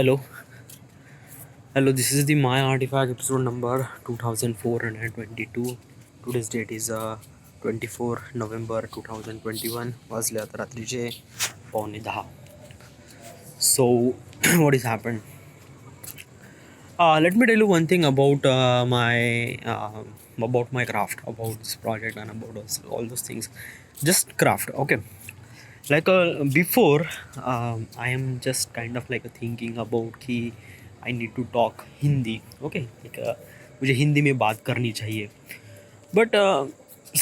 Hello, hello. This is the My Artifact episode number 2422. Today's date is 24 November 2021. वाजले आता रात्रीचे 9:15. So, what has happened? Let me tell you one thing about my craft, about this project, and about all those things. Just craft, okay. Like before, I am just kind of like thinking about कि I need to talk Hindi, okay. Like मुझे हिंदी में बात करनी चाहिए. But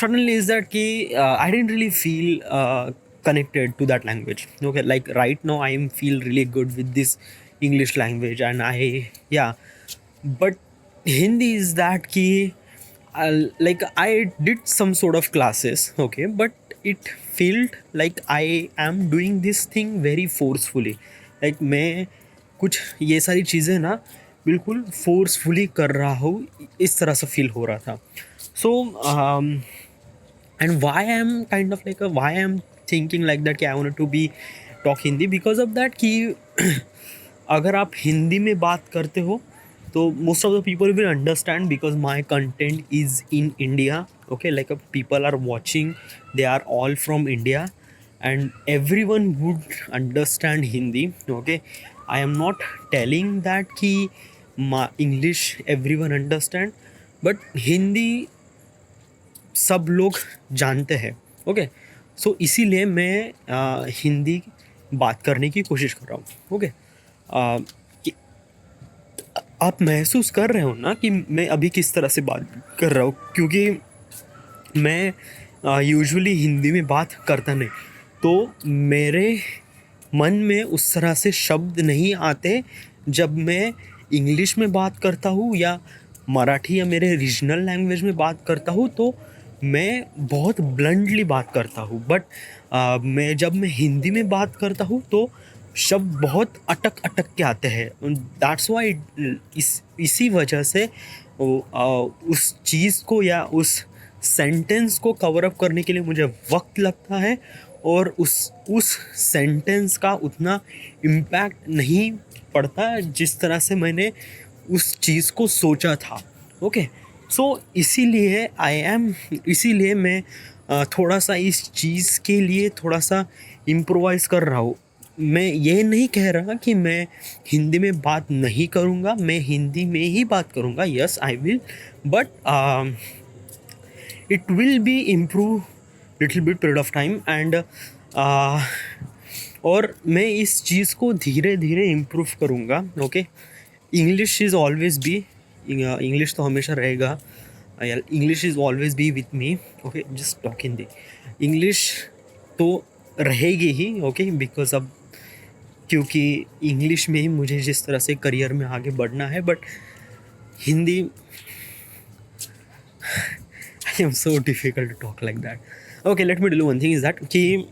suddenly is that कि I didn't really feel connected to that language. Okay, like right now I am feel really good with this English language, and yeah. But Hindi is that कि like I did some sort of classes, okay, but it felt like I am doing this thing very forcefully. Like मैं कुछ ये सारी चीज़ें ना बिल्कुल forcefully कर रहा हूँ, इस तरह से फील हो रहा था. So and why I am kind of like why I am thinking like that कि I wanted to be talk Hindi because of that कि अगर आप हिंदी में बात करते हो तो most of the people will understand because my content is in India, okay. Like people are watching, they are all from India, and everyone would understand Hindi, okay. I am not telling that कि English everyone understand, but Hindi सब लोग जानते हैं, okay. सो इसीलिए मैं हिंदी बात करने की कोशिश कर रहा हूँ, ओके. आप महसूस कर रहे हो ना कि मैं अभी किस तरह से बात कर रहा हूँ, क्योंकि मैं यूजुअली हिंदी में बात करता नहीं, तो मेरे मन में उस तरह से शब्द नहीं आते जब मैं इंग्लिश में बात करता हूँ या मराठी या मेरे रीजनल लैंग्वेज में बात करता हूँ, तो मैं बहुत ब्लंटली बात करता हूँ. बट जब मैं हिंदी में बात करता हूँ तो शब्द बहुत अटक अटक के आते हैं. दैट्स वाई इसी वजह से उस चीज़ को या उस सेंटेंस को कवर अप करने के लिए मुझे वक्त लगता है, और उस सेंटेंस का उतना इम्पैक्ट नहीं पड़ता जिस तरह से मैंने उस चीज़ को सोचा था, ओके. सो इसीलिए मैं थोड़ा सा इस चीज़ के लिए थोड़ा सा इम्प्रोवाइज़ कर रहा हूँ. मैं ये नहीं कह रहा कि मैं हिंदी में बात नहीं करूँगा, मैं हिंदी में ही बात करूँगा. Yes I will, but it will be improve little bit period of time. And और मैं इस चीज़ को धीरे धीरे इम्प्रूव करूँगा, okay. English is always be, English तो हमेशा रहेगा. English is always be with me, okay. Just talk Hindi. English तो रहेगी ही, ओके, बिकॉज अब क्योंकि इंग्लिश में ही मुझे जिस तरह से करियर में आगे बढ़ना है. But Hindi I am so difficult to talk like that. Okay, let me tell you one thing is that कि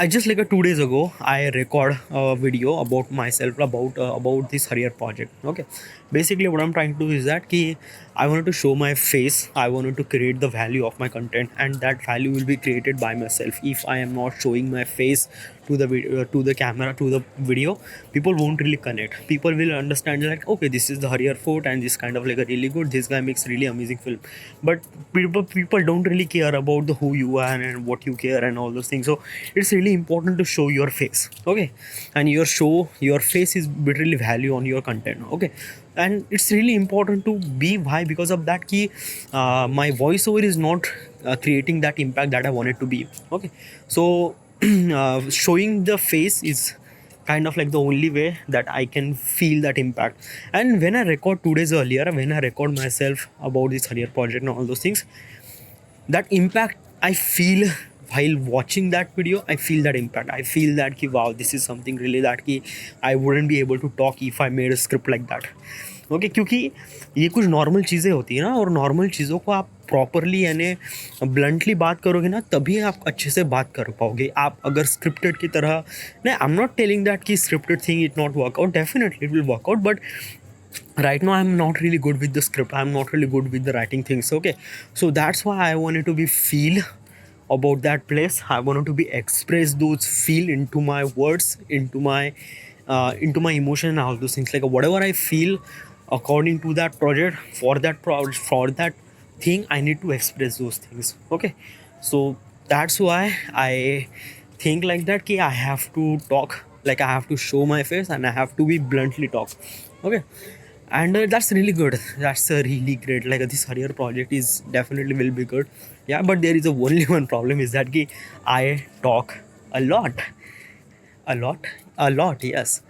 I just like 2 days ago I record a video about myself about this career project, okay. Basically what I'm trying to do is that ki I wanted to show my face, I wanted to create the value of my content, and that value will be created by myself. If I am not showing my face to the video, to the camera, to the video, people won't really connect. People will understand like, okay, this is the Harrier Fort and this kind of like a really good, this guy makes really amazing film. But people don't really care about the who you are and what you care and all those things. So it's really important to show your face, okay. And your face is literally value on your content, okay. And it's really important to be, why? Because of that ki my voiceover is not creating that impact that I want it to be, okay. So showing the face is kind of like the only way that I can feel that impact. And when I record 2 days earlier, when I record myself about this career project and all those things, that impact I feel while watching that video. I feel that impact. I feel that ki wow, this is something really that ki I wouldn't be able to talk if I made a script like that, okay. क्योंकि ये कुछ normal चीज़ें होती हैं ना, और normal चीज़ों को आप प्रॉपरली यानी ब्लंटली बात करोगे ना, तभी आप अच्छे से बात कर पाओगे. आप अगर स्क्रिप्टेड की तरह, नहीं, I am not telling that कि scripted thing it not work out, definitely it will work out. But right now I'm not really good with the script, I'm not really good with the writing things, okay. So that's why I wanted to be feel about that place. I wanted to be express those feel into my words, into my emotion and all those things. Like whatever I feel according to that project, for that thing, I need to express those things. Okay, so that's why I think like that. Ki I have to talk, like I have to show my face and I have to be bluntly talk. Okay, and that's really good. That's really great. Like this career project is definitely will be good. Yeah, but there is a only one problem is that ki I talk a lot, a lot, a lot. Yes.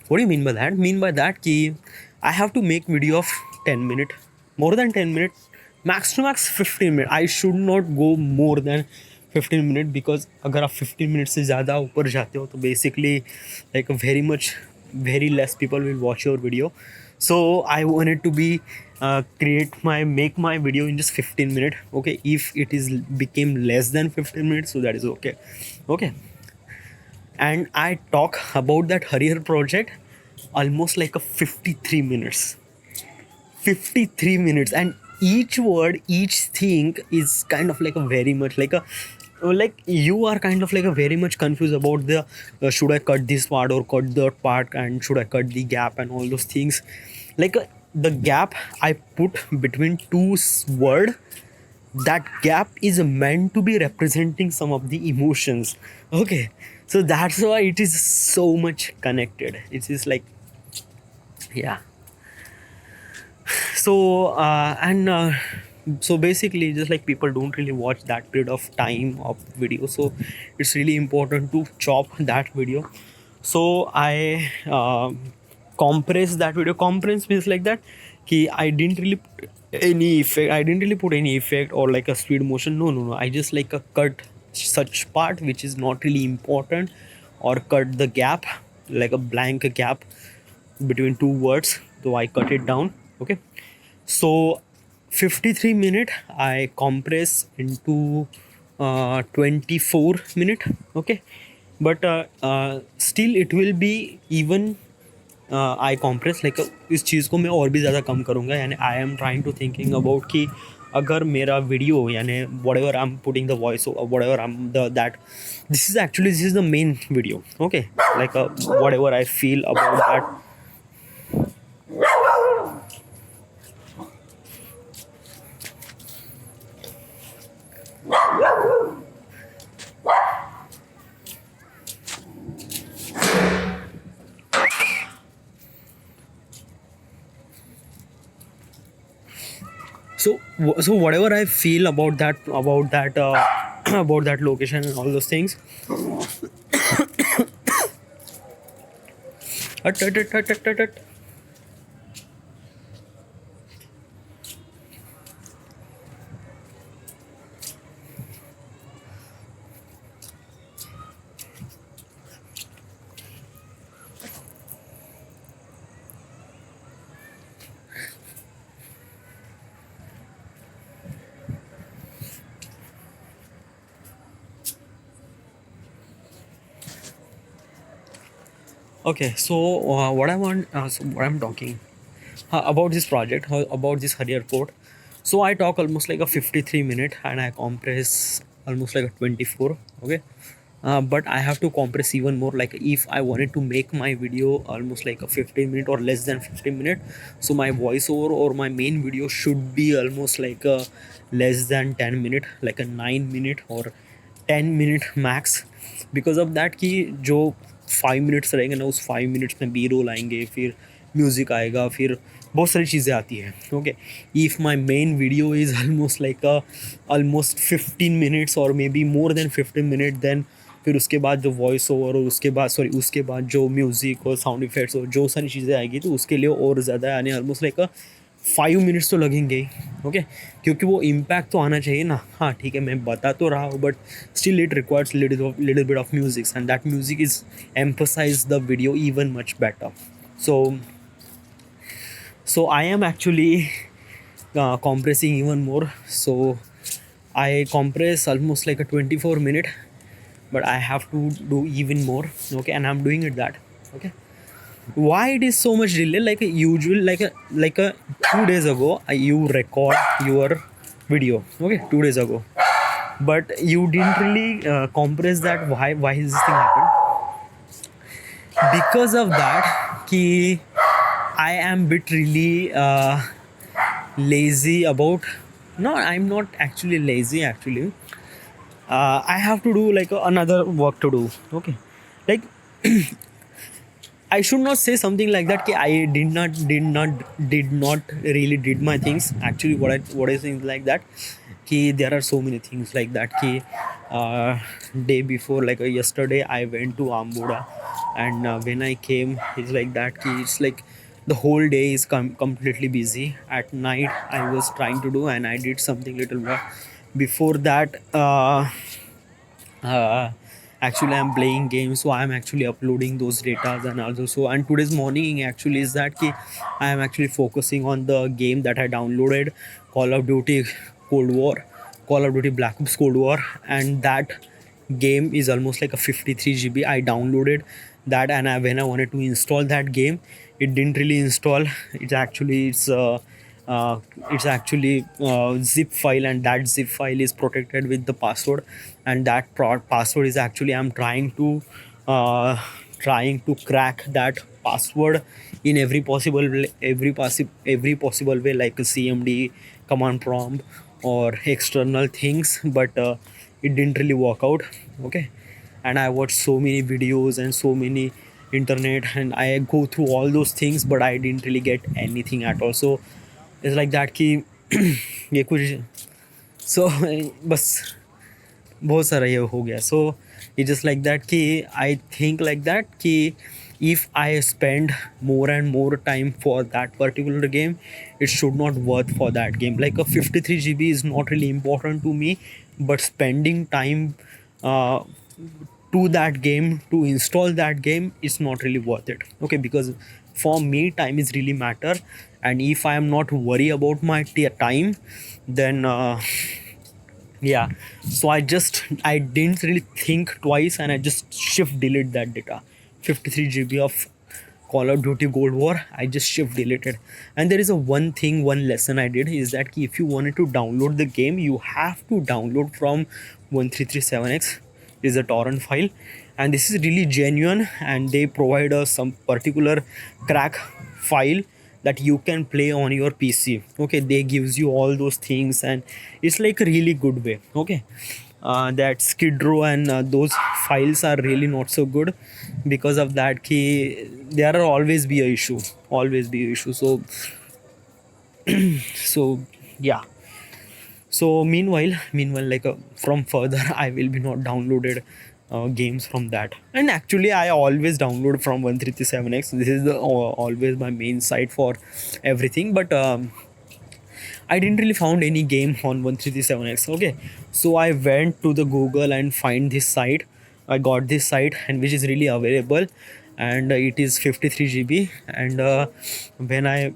What do you mean by that? Mean by that ki I have to make video of 10 minute, more than 10 minutes, max to max 15 minutes. I should not go more than 15 minutes, because अगर आप 15 minutes से ज़्यादा ऊपर जाते हो तो basically like very much, very less people will watch your video. So I wanted to be make my video in just 15 minutes. Okay, if it is became less than 15 minutes, so that is okay. Okay, and I talk about that career project almost like a 53 minutes. 53 minutes, and each word, each thing is kind of like a very much like a, like you are kind of like a very much confused about the should I cut this part or cut that part, and should I cut the gap and all those things. Like the gap I put between two word, that gap is meant to be representing some of the emotions. Okay, so that's why it is so much connected. It is like, yeah. So and so basically just like people don't really watch that period of time of video, so it's really important to chop that video. So I compress that video. Compress means like that ki I didn't really put any effect, I didn't really put any effect or like a speed motion. No, I just like a cut such part which is not really important, or cut the gap, like a blank gap between two words, so I cut it down. Okay, so 53 minute I compress into 24 minute. Okay, but still it will be even I compress like इस चीज़ को मैं और भी ज़्यादा कम करूँगा. यानी I am trying to thinking about कि अगर मेरा वीडियो यानी whatever I am putting the voice, whatever I am the that this is the main video. Okay, like whatever I feel about that. So whatever I feel about that about that location and all those things. Okay, so what I'm talking about this project, about this career port. So I talk almost like a 53 minute and I compress almost like a 24. Okay, but I have to compress even more. Like if I wanted to make my video almost like a 15 minute or less than 15 minute, so my voiceover or my main video should be almost like a less than 10 minute, like a 9 minute or 10 minute max. Because of that कि जो 5 minutes रहेंगे ना, उस 5 minutes में B role आएंगे, फिर music आएगा, फिर बहुत सारी चीज़ें आती हैं. Okay, if my main video is almost like almost 15 minutes और maybe more than 15 minute, then फिर उसके बाद जो वॉइस ओवर और उसके बाद जो म्यूज़िक और साउंड इफेक्ट्स और जो सारी चीज़ें आएगी, तो उसके लिए और ज़्यादा यानी ऑलमोस्ट लाइक 5 मिनट्स तो लगेंगे ही. ओके, क्योंकि वो इम्पैक्ट तो आना चाहिए ना. हाँ ठीक है, मैं बता तो रहा हूँ, but still it requires little bit of music, and that music is emphasise the video even much better. So I am actually compressing even more. So I compress almost like a 24 minute, but I have to do even more. Okay, and I'm doing it that. Okay, why it is so much delay? Like a usual, like a 2 days ago, you record your video. Okay, 2 days ago, but you didn't really compress that why is this thing happened. Because of that ki I am bit really lazy about. No, I'm not actually lazy actually. I have to do like another work to do. Okay, like I should not say something like that ki I did not really did my things. Actually what I think like that ki there are so many things like that ki day before like yesterday I went to Ambuda, and when I came it's like that ki it's like the whole day is completely busy. At night I was trying to do and I did something little more. Before that uh, actually I'm playing games, so I'm actually uploading those data. And also so, and today's morning actually is that ki I am actually focusing on the game that I downloaded, Call of Duty Cold War, Call of Duty Black Ops Cold War. And that game is almost like a 53 GB. I downloaded that, and when I wanted to install that game, it didn't really install. Uh, it's actually zip file, and that zip file is protected with the password. And that password is actually I'm trying to crack that password in every possible way, like a CMD, command prompt, or external things, but it didn't really work out. Okay, and I watched so many videos and so many internet, and I go through all those things, but I didn't really get anything at all. So it's like that कि ये कुछ so बस बहुत सारा ये हो गया. So it's just like that कि I think like that कि if I spend more and more time for that particular game, it should not worth for that game. Like a 53 GB is not really important to me, but spending time uh, to that game to install that game is not really worth it. Okay, because for me time is really matter, and if I am not worry about my time, then yeah. So I didn't really think twice, and I just shift delete that data. 53 GB of Call of Duty Gold War, I just shift deleted. And there is a one lesson I did is that if you wanted to download the game, you have to download from 1337x is a torrent file, and this is really genuine, and they provide us some particular crack file that you can play on your PC. Okay, they gives you all those things, and it's like a really good way. Okay, that Skid Row and those files are really not so good. Because of that key there are always be a issue. So so yeah. So meanwhile like from further I will be not downloaded games from that. And actually I always download from 1337x. This is the always my main site for everything, but I didn't really found any game on 1337x. Okay, so I went to the Google and find this site. I got this site, and which is really available, and it is 53 GB. And when I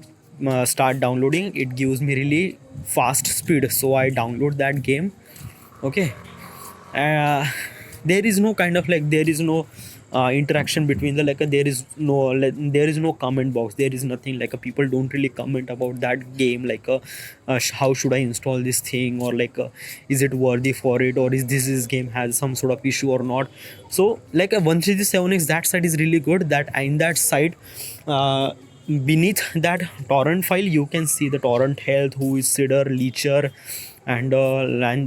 start downloading, it gives me really fast speed. So I download that game. Okay, uh, there is no kind of like there is no interaction between the like there is no comment box, there is nothing like people don't really comment about that game like how should I install this thing, or like is it worthy for it, or is this game has some sort of issue or not. So like a 1337x, that site is really good. That in that site beneath that torrent file you can see the torrent health, who is Sidder, Leecher, and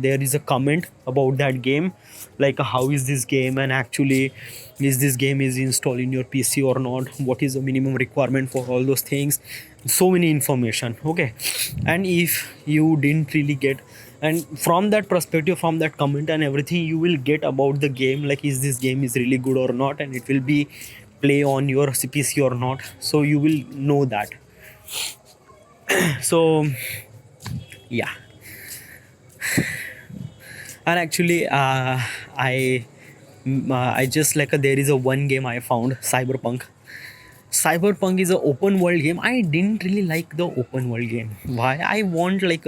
there is a comment about that game, like how is this game, and actually is this game is installed in your PC or not, what is the minimum requirement for all those things. So many information. Okay, and if you didn't really get, and from that perspective, from that comment and everything, you will get about the game, like is this game is really good or not, and it will be play on your PC or not, so you will know that. So yeah. And actually I just like there is a one game I found, Cyberpunk is an open world game. I didn't really like the open world game. Why? I want like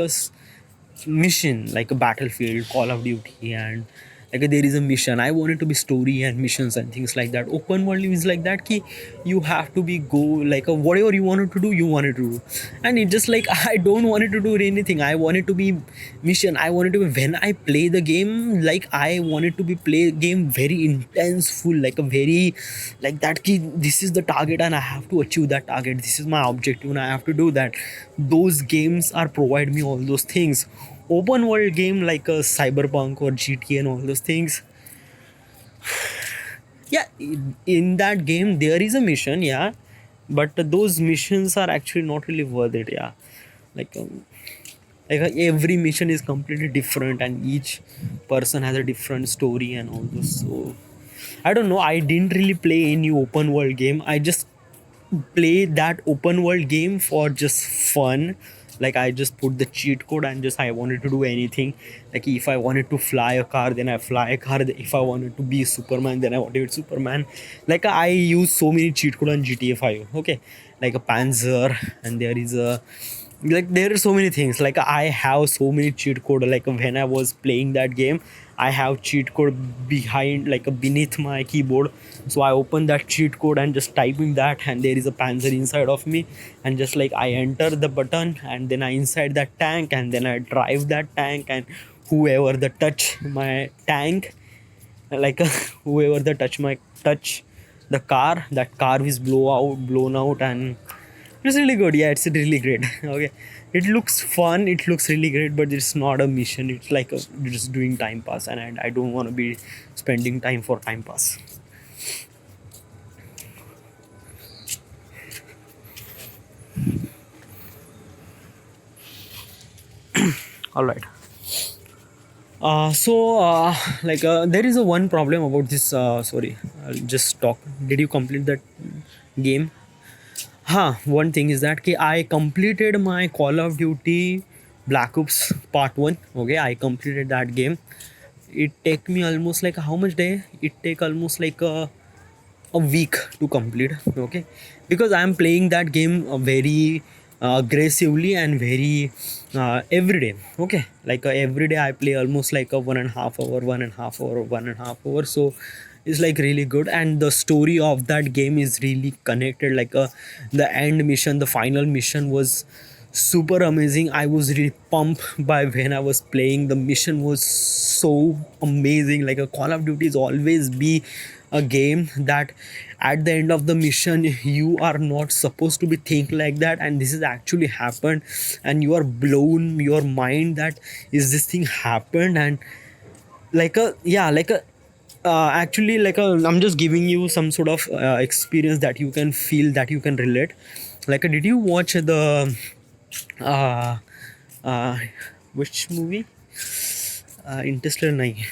mission, like a Battlefield, Call of Duty, and like there is a mission. I want it to be story and missions and things like that. Open world is like that ki you have to be go like whatever you wanted to do, you wanted to do. And it just like I don't want it to do anything. I want it to be mission. I want it to be, when I play the game, like I want it to be play game very intense full, like a very like that ki this is the target and I have to achieve that target, this is my objective and I have to do that. Those games are provide me all those things. Open world game like a cyberpunk or GTA and all those things, yeah, in that game there is a mission, yeah, but those missions are actually not really worth it, yeah. like um, every mission is completely different and each person has a different story and all this. So I don't know, I didn't really play any open world game. I just play that open world game for just fun. Like I just put the cheat code and just I wanted to do anything. Like if I wanted to fly a car, then I fly a car. If I wanted to be Superman, then I wanted to be Superman. Like I use so many cheat code on GTA 5. Okay, like a Panzer, and there is a like there are so many things. Like I have so many cheat code. Like when I was playing that game, I have cheat code behind, like beneath my keyboard. So I open that cheat code and just typing that, and there is a Panzer inside of me, and just like I enter the button, and then I inside that tank, and then I drive that tank, and whoever the touch my tank, like whoever the touch the car, that car is blown out, and it's really good. Yeah, it's really great. Okay, it looks fun. It looks really great, but it's not a mission. It's like just doing time pass, and I don't want to be spending time for time pass. All right. There is a one problem about this. Sorry, I'll just talk. Did you complete that game? One thing is that I completed my Call of Duty Black Ops Part 1. Okay, I completed that game. It take me almost like how much day? It take almost like a week to complete. Okay, because I am playing that game very aggressively and very every day. Okay, like every day I play almost like a 1.5 hour, 1.5 hour, 1.5 hour. So it's like really good, and the story of that game is really connected. Like the end mission, the final mission was super amazing. I was really pumped by when I was playing. The mission was so amazing. Like a Call of Duty is always be a game that at the end of the mission you are not supposed to be think like that, and this is actually happened, and you are blown your mind that is this thing happened. And like a yeah like a actually like a I'm just giving you some sort of experience that you can feel, that you can relate. Like did you watch the uh, uh, which movie, Interstellar? Nahi.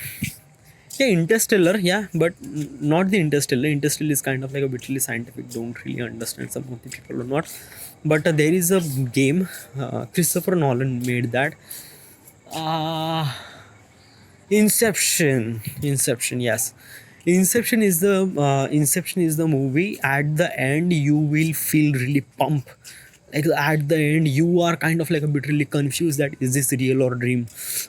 Yeah, Interstellar, yeah, but not the Interstellar. Interstellar is kind of like a bit really scientific, don't really understand some of the people or not. But there is a game, Christopher Nolan made that. uh, Inception, yes. Inception is the movie. At the end, you will feel really pumped. Like at the end, you are kind of like a bit really confused that is this real or dream.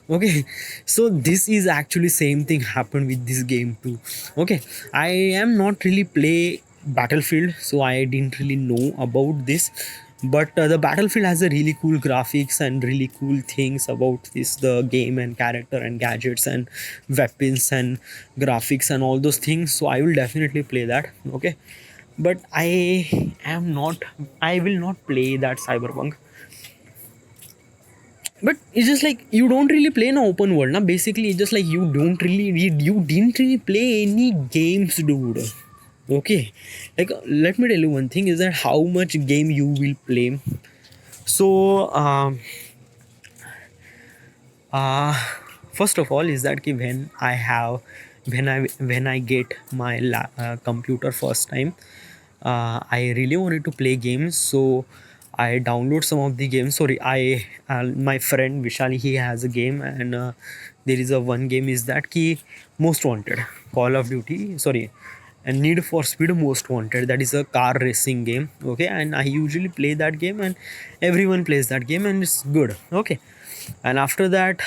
Okay, so this is actually same thing happened with this game too. Okay, I am not really play Battlefield, so I didn't really know about this. But the Battlefield has a really cool graphics and really cool things about this the game and character and gadgets and weapons and graphics and all those things. So I will definitely play that. Okay, but I will not play that Cyberpunk. But it's just like you don't really play in an open world. Now basically it's just like you didn't really play any games, dude. Okay, like let me tell you one thing is that how much game you will play. So uh, first of all is that when I get my computer first time, I really wanted to play games. So I download some of the games. Sorry, I my friend Vishal, he has a game, and there is a one game is that ki Most Wanted, Call of Duty, sorry, and Need for Speed Most Wanted. That is a car racing game. Okay, and I usually play that game, and everyone plays that game, and it's good. Okay, and after that,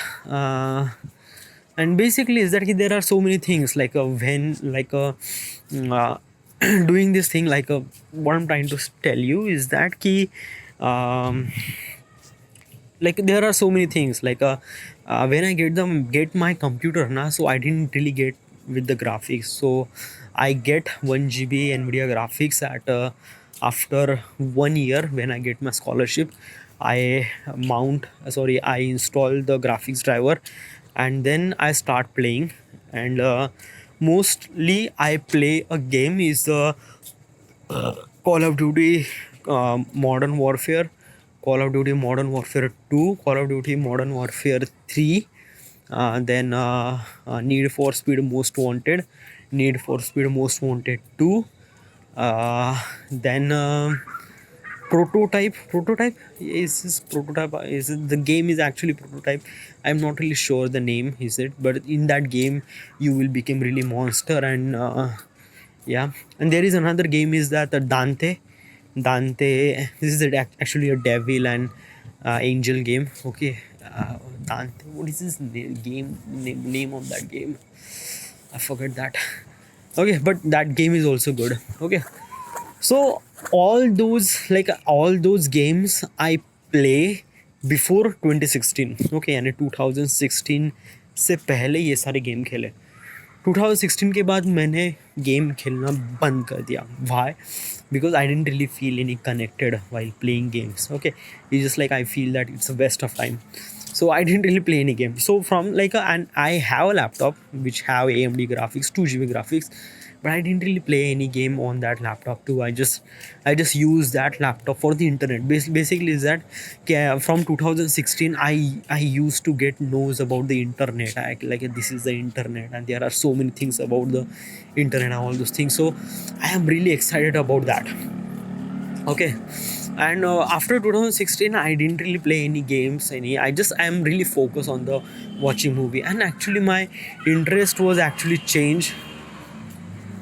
And basically is that there are so many things like when like uh, doing this thing like what I'm trying to tell you is that ki um, like there are so many things like when I get my computer now, so I didn't really get with the graphics, so I get 1 GB nvidia graphics at after 1 year. When I get my scholarship, I I install the graphics driver, and then I start playing. And mostly I play a game is the Call of Duty Modern Warfare, Call of Duty Modern Warfare 2, Call of Duty Modern Warfare 3, then Need for Speed Most Wanted, Need for Speed Most Wanted 2, then Prototype is prototype is it, the game is actually prototype. I'm not really sure the name is it, but in that game you will become really monster. And yeah, and there is another game is that Dante. This is actually a devil and angel game. Okay, Dante. What is this name of that game? I forget that. Okay, but that game is also good. Okay, so all those games I play before 2016. Okay, यानी 2016 से पहले ये सारे game खेले. 2016 के बाद मैंने game खेलना बंद कर दिया. Why? Because I didn't really feel any connected while playing games. Okay, it's just like I feel that it's a waste of time. So I didn't really play any game. So from and I have a laptop which have AMD graphics, 2 GB graphics, but I didn't really play any game on that laptop too. I just use that laptop for the internet. Basically is that from 2016 I used to get knows about the internet. Like this is the internet and there are so many things about the internet and all those things. So I am really excited about that. Okay, and after 2016 I didn't really play any games any. I am really focused on the watching movie. And actually interest was actually changed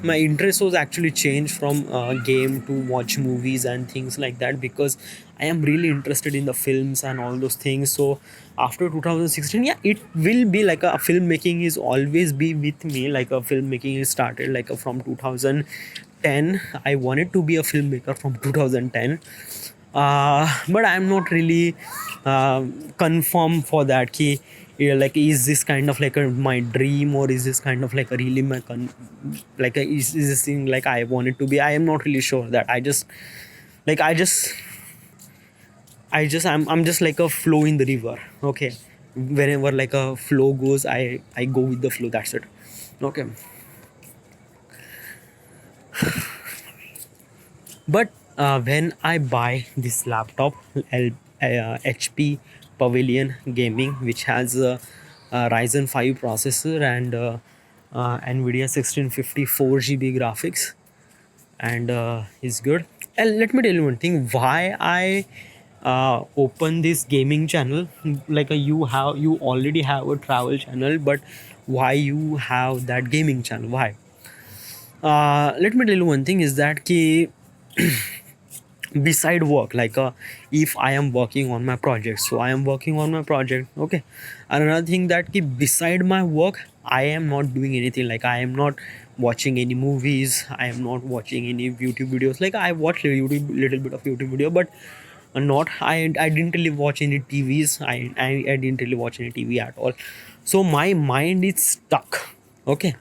my interest was actually changed from game to watch movies and things like that, because I am really interested in the films and all those things. So after 2016, yeah, it will be like a filmmaking is always be with me. Like a filmmaking is started like from 2010. I wanted to be a filmmaker from 2010, but I'm not really confirm for that key. Yeah, like is this kind of like my dream, or is this kind of like a really my is this thing like I want it to be. I am not really sure that. Like I'm just like a flow in the river. Okay, whenever like a flow goes, I go with the flow. That's it. Okay, but when I buy this laptop, HP Pavilion Gaming, which has a Ryzen 5 processor and NVIDIA 1650 4 GB graphics, and is good. And let me tell you one thing: why I open this gaming channel. Like you already have a travel channel, but why you have that gaming channel? Why? Let me tell you one thing is that ki beside work, like if I am working on my project, so I am working on my project. Okay, and another thing that ki beside my work I am not doing anything. Like I am not watching any movies, I am not watching any YouTube videos. Like I watch little bit of YouTube video, but not I didn't really watch any TVs. I didn't really watch any TV at all. So my mind is stuck. Okay,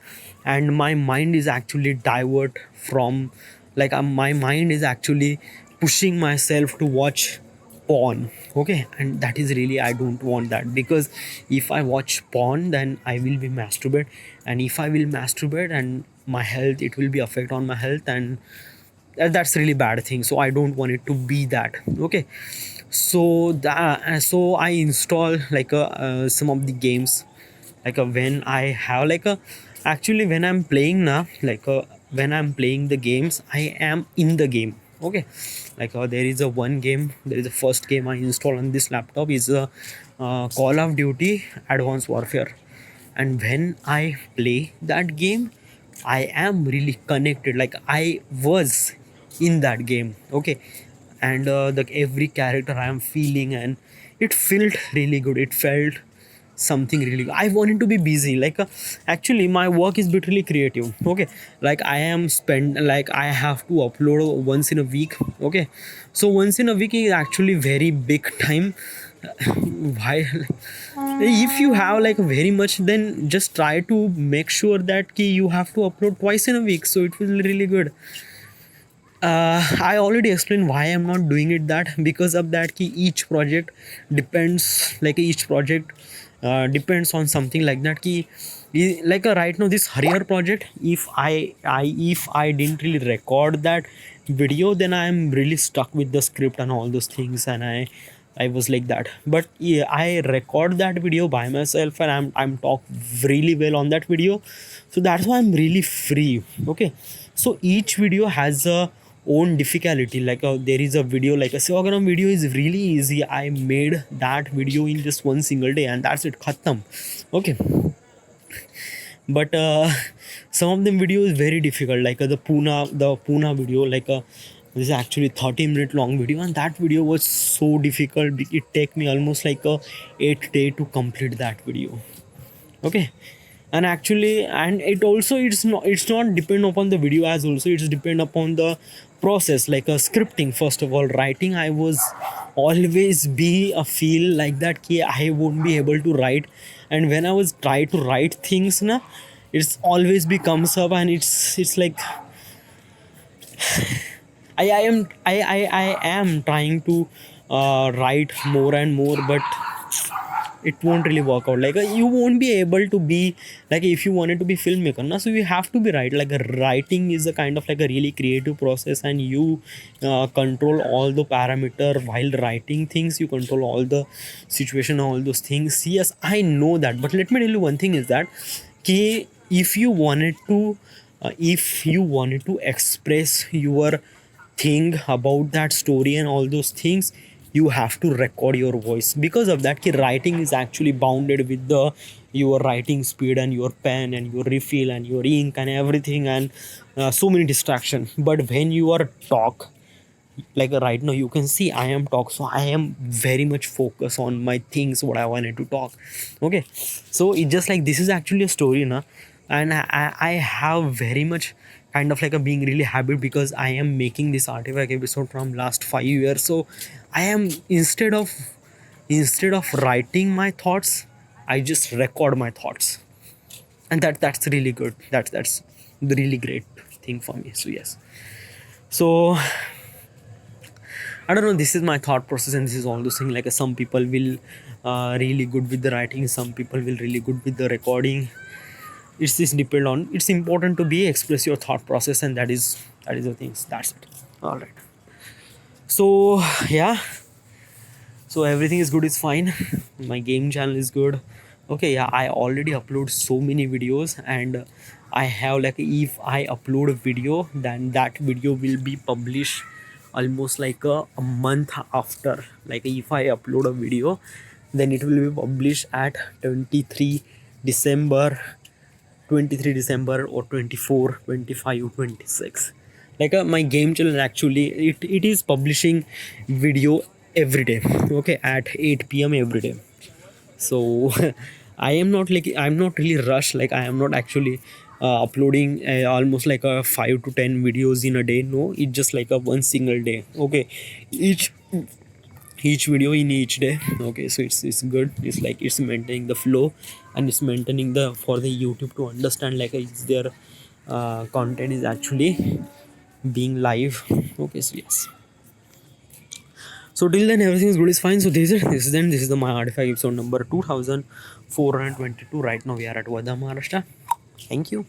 and my mind is actually divert from my mind is actually pushing myself to watch porn. Okay, and that is really I don't want that, because if I watch porn then I will be masturbate, and if I will masturbate and my health, it will be affect on my health, and that's really bad thing. So I don't want it to be that. Okay, so so I install some of the games, when I have actually when I'm playing now, when I'm playing the games I am in the game. Okay, there is a one game, there is a first game I install on this laptop is a Call of Duty Advanced Warfare. And when I play that game I am really connected, like I was in that game. Okay, and every character I am feeling, and it felt really good. It felt something really, I wanted to be busy, like actually my work is literally creative. Okay, like I am spend, like I have to upload once in a week. Okay, so once in a week is actually very big time. Why? If you have like very much, then just try to make sure that ki you have to upload twice in a week, so it will be really good. I already explained why I'm not doing it, that because of that ki each project depends, like each project depends on something like that ki like right now this Harrier project, if I didn't really record that video, then I'm really stuck with the script and all those things, and I was like that. But yeah, I record that video by myself, and I'm talk really well on that video, so that's why I'm really free. Okay, so each video has a own difficulty. Like there is a video, like a Sivagram video is really easy. I made that video in just one single day, and that's it, khatam. Okay, but some of them video is very difficult, like the Pune video, like this is actually 30-minute long video, and that video was so difficult. It take me almost like a 8 day to complete that video. Okay, and actually, and it also, it's not depend upon the video, as also it's depend upon the process, like scripting. First of all, writing, I was always be a feel like that ki I won't be able to write, and when I was try to write things na, it's always be comes up, and it's like I am trying to write more and more, but it won't really work out. Like you won't be able to be, like if you wanted to be filmmaker na, so you have to be right. Like writing is a kind of like a really creative process, and you control all the parameter while writing things. You control all the situation, all those things. Yes, I know that, but let me tell you one thing is that ki if you wanted to express your thing about that story and all those things, you have to record your voice. Because of that ki writing is actually bounded with the your writing speed and your pen and your refill and your ink and everything, and so many distractions. But when you are talk, like right now you can see I am talk, so I am very much focused on my things what I wanted to talk. Okay, so it just like this is actually a story na, and I have very much kind of like a being really happy, because I am making this artifact episode from last 5 years. So I am, instead of writing my thoughts, I just record my thoughts, and that's really good. That's the really great thing for me. So yes, so I don't know, this is my thought process, and this is all those things. Like some people will really good with the writing, some people will really good with the recording. It's this depend on, it's important to be express your thought process, and that is the things. That's it. All right, so yeah, so everything is good, it's fine. My game channel is good. Okay, yeah, I already upload so many videos, and I have like, if I upload a video, then that video will be published almost like a month after. Like if I upload a video, then it will be published at 23 December, 23 December, or 24, 25, 26. Like my game channel actually, it is publishing video every day. Okay, at 8 p.m. every day. So I'm not really rushed. Like I am not actually uploading almost like a 5 to 10 videos in a day. No, it's just like a one single day. Okay, each video in each day. Okay, so it's good. It's like it's maintaining the flow, and it's maintaining the for the YouTube to understand like is their content is actually being live. Okay, so yes, so till then everything is good, is fine. So this is the my artifact episode number 2422. Right now we are at Vadam, Maharashtra. Thank you.